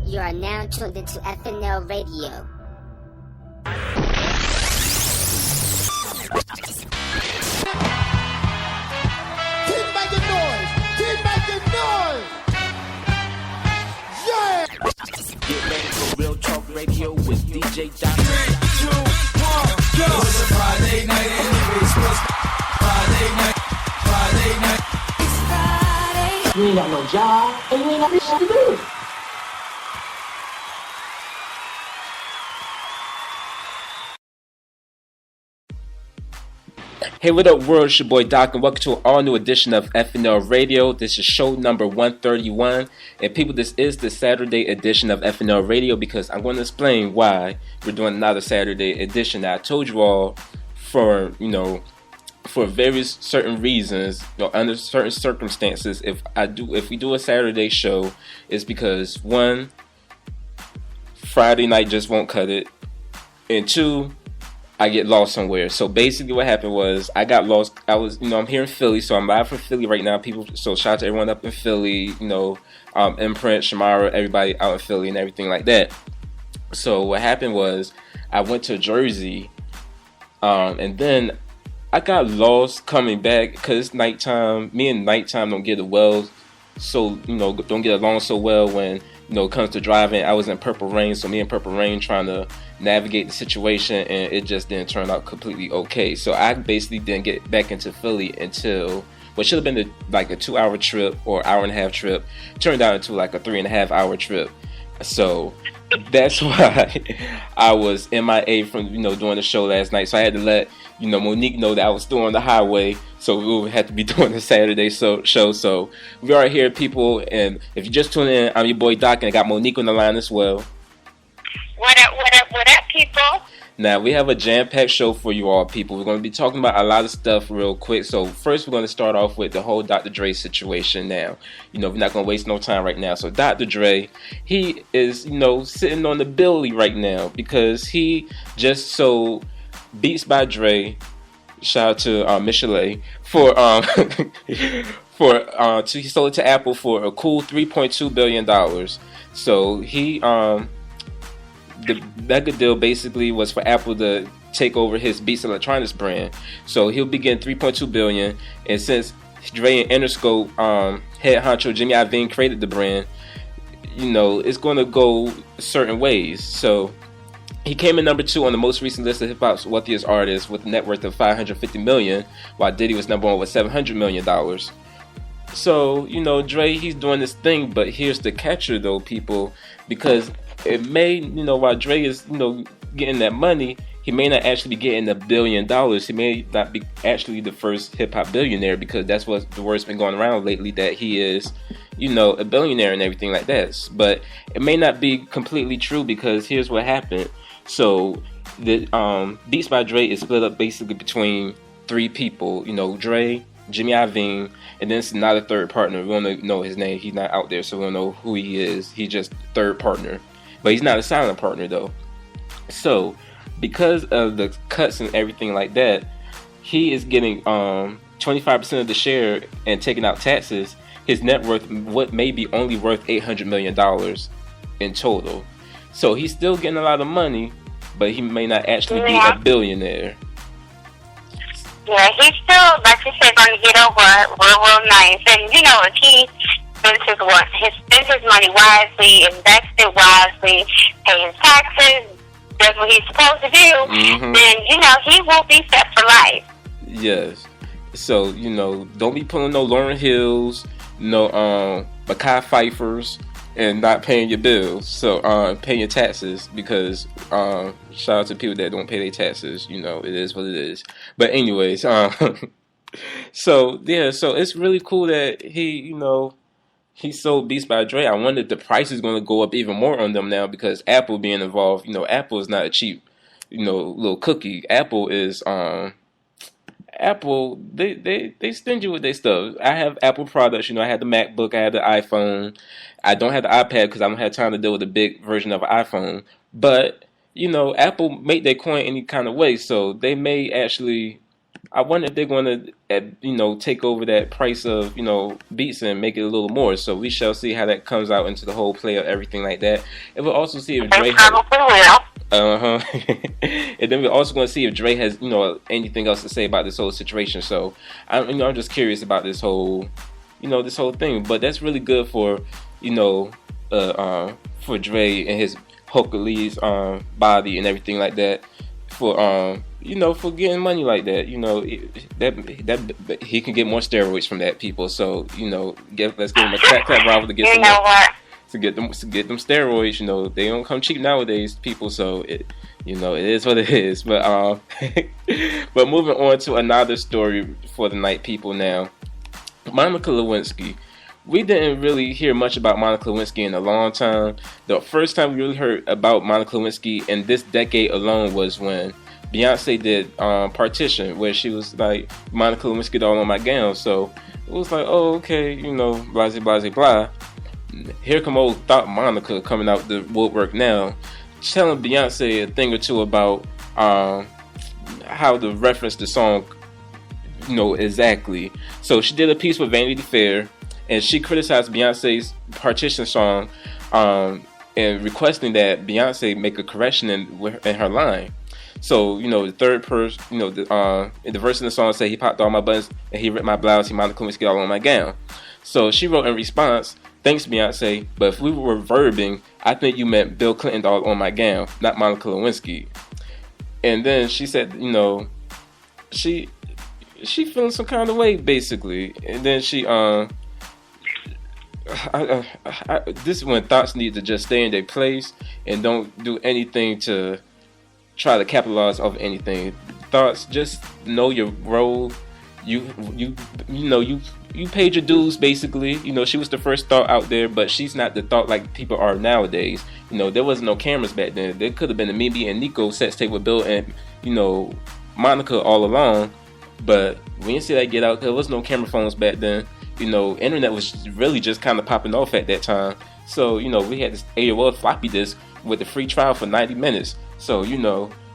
You are now tuned into FNL Radio. Keep making noise! Keep making noise! Yeah! Get ready for Real Talk Radio with DJ Tucker. 3, 2, 1, go! It's a Friday night in the basement. Friday night. It's Friday. You ain't got no job, and you ain't got shit to do. Hey, what up, world? It's your boy Doc, and welcome to an all-new edition of FNL Radio. This is show number 131, and people, this is the Saturday edition of FNL Radio because I'm going to explain why we're doing another Saturday edition. Now, I told you all for various certain reasons, under certain circumstances, if we do a Saturday show, it's because one, Friday night just won't cut it, and two, I get lost somewhere. So basically what happened was I got lost. I'm here in Philly, so I'm live from Philly right now. So shout out to everyone up in Philly, Imprint, Shamara, everybody out in Philly and everything like that. So what happened was I went to Jersey, and then I got lost coming back because it's nighttime. Me and nighttime don't get along so well when it comes to driving. I was in Purple Rain, so me and Purple Rain trying to navigate the situation, and it just didn't turn out completely okay. So I basically didn't get back into Philly until what should have been like a 2-hour trip or hour and a half trip turned out into like a 3.5-hour trip. So that's why I was MIA from doing the show last night. So I had to let Monique know that I was still on the highway, so we would have to be doing the Saturday show. So we are here, people, and if you just tune in, I'm your boy Doc, and I got Monique on the line as well. What up, people? Now, we have a jam-packed show for you all, people. We're going to be talking about a lot of stuff real quick. So first, we're going to start off with the whole Dr. Dre situation now. We're not going to waste no time right now. So Dr. Dre, he is, sitting on the Billy right now because he just sold Beats by Dre. Shout out to Michelet he sold it to Apple for a cool $3.2 billion. So he the mega deal basically was for Apple to take over his Beats Electronics brand. So he'll be getting $3.2 billion. And since Dre and Interscope head honcho Jimmy Iovine created the brand, it's going to go certain ways. So he came in number 2 on the most recent list of hip hop's wealthiest artists with a net worth of $550 million, while Diddy was number 1 with $700 million. So Dre, he's doing this thing, but here's the catcher though, people, because it may, while Dre is, getting that money, he may not actually be getting $1 billion. He may not be actually the first hip hop billionaire, because that's what the word's been going around lately, that he is, a billionaire and everything like that. But it may not be completely true, because here's what happened. So the Beats by Dre is split up basically between 3 people, Dre, Jimmy Iovine, and then it's not a third partner. We don't know his name. He's not out there, so we don't know who he is. He's just third partner. But he's not a silent partner, though. So, because of the cuts and everything like that, he is getting 25% of the share and taking out taxes. His net worth may be only worth $800 million in total. So, he's still getting a lot of money, but he may not actually be a billionaire. Yeah, he's still, like you said, going to get over real nice. And, if he spends his money wisely, invests it wisely, pays taxes, does what he's supposed to do, then, he will be set for life. Yes. So, don't be pulling no Lauryn Hills, no Mekhi Phifer's, and not paying your bills. So, pay your taxes, because shout out to people that don't pay their taxes. It is what it is. But anyways, so it's really cool that he sold Beats by Dre. I wonder if the price is going to go up even more on them now, because Apple being involved. Apple is not a cheap, little cookie. Apple is Apple, they stingy with their stuff. I have Apple products. I had the MacBook, I had the iPhone. I don't have the iPad because I don't have time to deal with a big version of an iPhone. But Apple make their coin any kind of way, so they may actually I wonder if they're going to, take over that price of, beats and make it a little more. So we shall see how that comes out into the whole play of everything like that. And we'll also see if Dre has... And then we're also going to see if Dre has, anything else to say about this whole situation. So, I'm just curious about this whole, this whole thing. But that's really good for, for Dre and his Hercules body and everything like that. For for getting money like that, that he can get more steroids from that, people. So let's give him a clap rival to get to get them steroids. They don't come cheap nowadays, people. So it is what it is. But but moving on to another story for the night, people. Now, Monica Lewinsky. We didn't really hear much about Monica Lewinsky in a long time. The first time we really heard about Monica Lewinsky in this decade alone was when Beyoncé did Partition, where she was like, Monica Lewinsky all on my gown. So it was like, oh, okay, blah, blah, blah. Here come old Thought Monica coming out the woodwork now, telling Beyoncé a thing or two about how to reference the song, exactly. So she did a piece with Vanity Fair, and she criticized Beyonce's Partition song and requesting that Beyonce make a correction in her line. So, the third person, in the verse in the song say he popped all my buttons and he ripped my blouse, he Monica Lewinsky all on my gown. So she wrote in response, thanks Beyonce, but if we were verbing, I think you meant Bill Clinton all on my gown, not Monica Lewinsky. And then she said, she feeling some kind of way, basically. And then she, this is when thoughts need to just stay in their place and don't do anything to try to capitalize off anything. Thoughts, just know your role. You paid your dues, basically. She was the first thought out there, but she's not the thought like people are nowadays. There wasn't no cameras back then. There could have been a Mimi and Nico sex tape with Bill and Monica all along, but we didn't see that get out. There was no camera phones back then. Internet was really just kind of popping off at that time. So, we had this AOL floppy disk with a free trial for 90 minutes. So,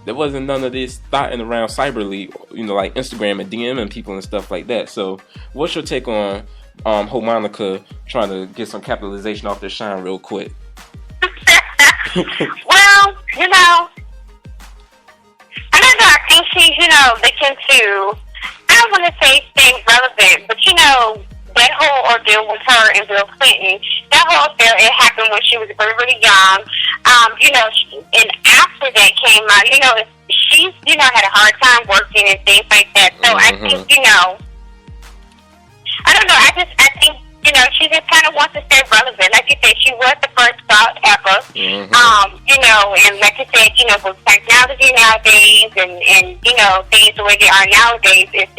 there wasn't none of this thoughting around cyberly, like Instagram and DMing people and stuff like that. So, what's your take on Monica trying to get some capitalization off their shine real quick? Well, I think she's, looking to, I don't want to say stay relevant, but that whole ordeal with her and Bill Clinton, that whole affair, it happened when she was really, really young. And after that came out, she's, had a hard time working and things like that. So I think, I don't know, I think, she just kind of wants to stay relevant. Like you said, she was the first thought ever. And like you said, with technology nowadays and things the way they are nowadays, it's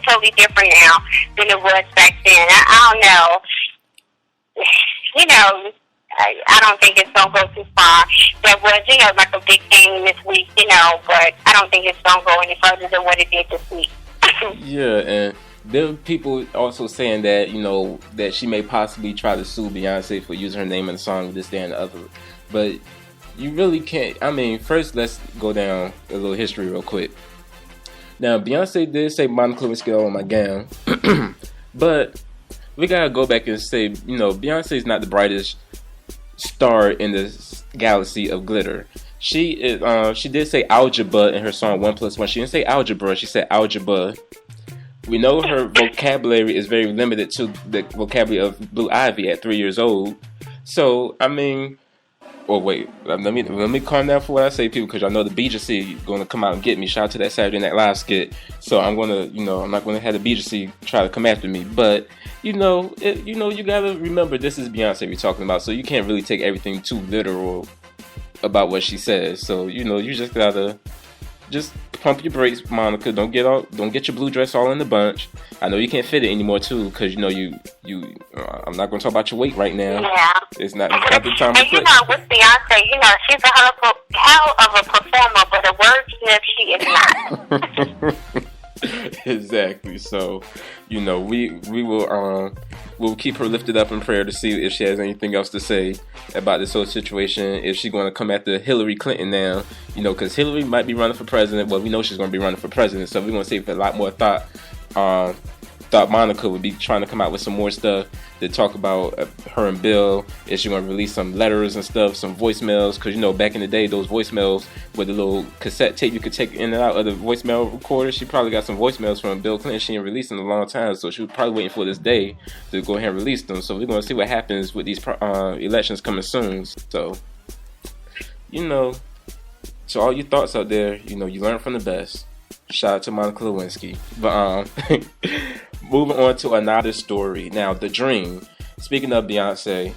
totally different now than it was back then. I don't know. I don't think it's going to go too far. That was, like a big thing this week, but I don't think it's going to go any further than what it did this week. Yeah, and there are people also saying that, that she may possibly try to sue Beyonce for using her name in the song, this, that, and the other. But you really can't. I mean, first, let's go down a little history real quick. Now, Beyonce did say Monica Lewinsky all on my gown. But we got to go back and say, Beyonce is not the brightest star in the galaxy of glitter. She did say algebra in her song 1+1. She didn't say algebra, she said algebra. We know her vocabulary is very limited to the vocabulary of Blue Ivy at 3 years old. So, I mean, wait, let me calm down for what I say, people, because I know the BGC is going to come out and get me. Shout out to that Saturday Night Live skit. So I'm going to, I'm not going to have the BGC try to come after me. But, you got to remember this is Beyonce we're talking about. So you can't really take everything too literal about what she says. So, you just got to just pump your brakes, Monica. Don't get your blue dress all in the bunch. I know you can't fit it anymore too, because I'm not going to talk about your weight right now. Yeah, it's not the time. And with Beyonce, she's a hell of a performer, but a wordsmith she is not. Exactly. So, you know, we will we'll keep her lifted up in prayer to see if she has anything else to say about this whole situation. If she's going to come after Hillary Clinton now, you know, because Hillary might be running for president. Well, we know she's going to be running for president, so we're going to see if a lot more thought Monica would be trying to come out with some more stuff to talk about her and Bill. Is she going to release some letters and stuff, some voicemails? Because, you know, back in the day, those voicemails with the little cassette tape you could take in and out of the voicemail recorder, she probably got some voicemails from Bill Clinton she ain't released in a long time, so she was probably waiting for this day to go ahead and release them. So we're going to see what happens with these elections coming soon. So, you know, so all your thoughts out there, you know, you learn from the best. Shout out to Monica Lewinsky. But moving on to another story. Now, The Dream. Speaking of Beyonce,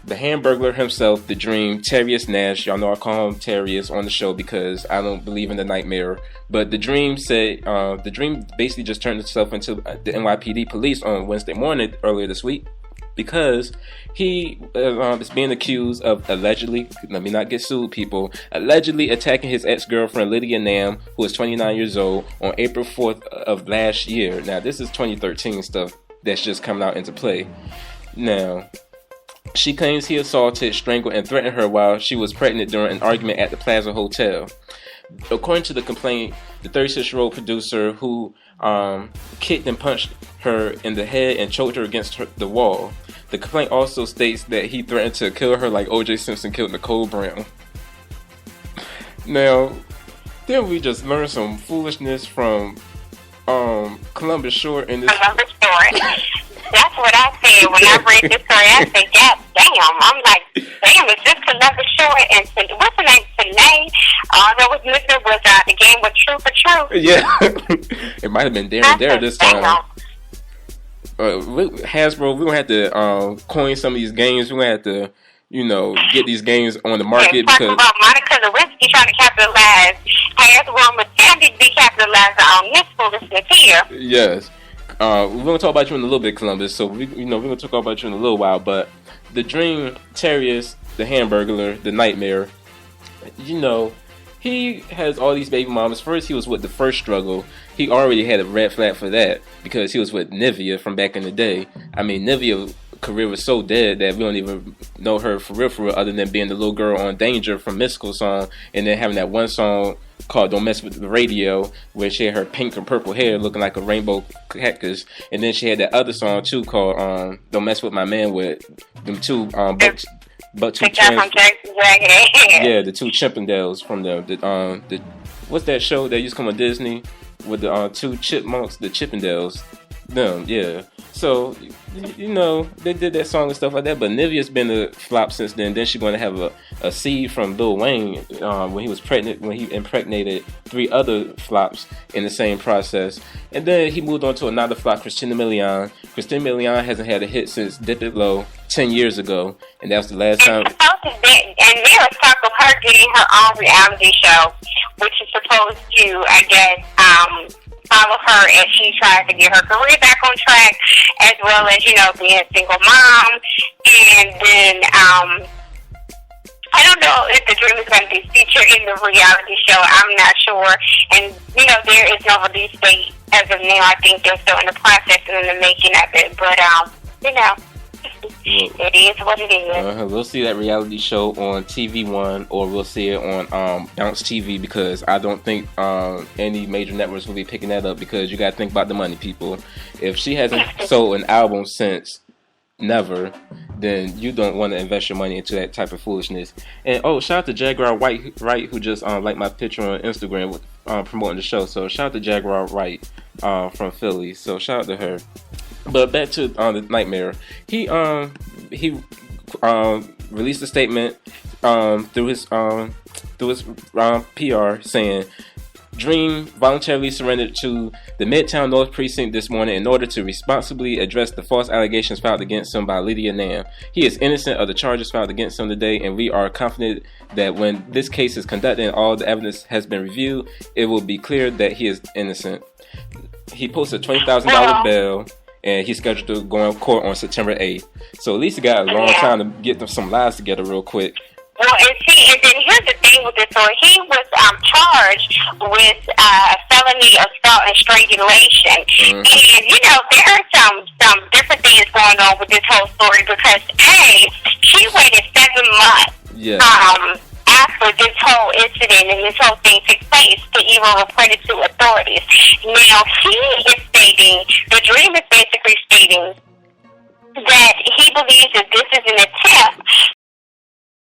the Hamburglar himself, The Dream, Terrius Nash. Y'all know I call him Terrius on the show because I don't believe in the nightmare. But The Dream said, The Dream basically just turned himself into the NYPD police on Wednesday morning earlier this week because he is being accused of allegedly, let me not get sued, people, allegedly attacking his ex-girlfriend Lydia Nam, who is 29 years old, on April 4th of last year. Now, this is 2013 stuff that's just coming out into play. Now, she claims he assaulted, strangled, and threatened her while she was pregnant during an argument at the Plaza Hotel. According to the complaint, the 36-year-old producer who kicked and punched her in the head and choked her against the wall. The complaint also states that he threatened to kill her like O.J. Simpson killed Nicole Brown. Now, then we just learned some foolishness from Columbus Short in this. Columbus Short. That's what I said when I read this story. I said, God damn. I'm like, damn, is this Columbus Short? And what's the name? Tonight, all that was missing was the game with True for True. Yeah. It might have been Darren Dare this time. Hasbro, we're going to have to coin some of these games. We're going to have to, you know, get these games on the market. Yeah, because about Monica Lewinsky trying to capitalize. Hasbro pretended to be capitalizing on this foolishness here. Yes. We're going to talk about you in a little bit, Columbus. So, we're going to talk about you in a little while. But The Dream, Terrius, the Hamburglar, the Nightmare, you know, he has all these baby mamas. First, he was with the First Struggle. He already had a red flag for that because he was with Nivea from back in the day. I mean, Nivea's career was so dead that we don't even know her for real, other than being the little girl on Danger from Mystical song, and then having that one song called Don't Mess With The Radio, where she had her pink and purple hair looking like a rainbow cactus. And then she had that other song too called Don't Mess With My Man, with them two but two chimps. Yeah, the two Chippendales from the what's that show that used to come on Disney with the two chipmunks, the Chippendales. Them, yeah. So, you know, they did that song and stuff like that, but Nivea's been a flop since then. Then she's going to have a seed from Lil Wayne when he was pregnant, when he impregnated 3 other flops in the same process. And then he moved on to another flop, Christina Milian. Christina Milian hasn't had a hit since Dip It Low 10 years ago, and that was the last time. And there was talk of her getting her own reality show, which is supposed to, I guess, follow her as she tries to get her career back on track, as well as, you know, being a single mom. And then I don't know if The Dream is going to be featured in the reality show. I'm not sure. And, you know, there is no release date as of now. I think they're still in the process and in the making of it. But, you know, it is what it is. We'll see that reality show on TV One, or we'll see it on Bounce TV, because I don't think any major networks will be picking that up, because you got to think about the money, people. If she hasn't sold an album since never, then you don't want to invest your money into that type of foolishness. And shout out to Jaguar White, who just liked my picture on Instagram with promoting the show. So shout out to Jaguar White from Philly. So shout out to her. But back to the Nightmare. He released a statement through his PR saying, Dream voluntarily surrendered to the Midtown North Precinct this morning in order to responsibly address the false allegations filed against him by Lydia Nam. He is innocent of the charges filed against him today, and we are confident that when this case is conducted and all the evidence has been reviewed, it will be clear that he is innocent. He posted a $20,000 bail, and he's scheduled to go in court on September 8th. So at least he got a long time to get some lies together real quick. Well, and then here's the thing with this story. He was charged with felony assault and strangulation. And, you know, there are some different things going on with this whole story because, A, she waited 7 months after this whole incident and this whole thing took place to even report it to authorities. Now, he is stating, the Dream is basically stating that he believes that this is an attempt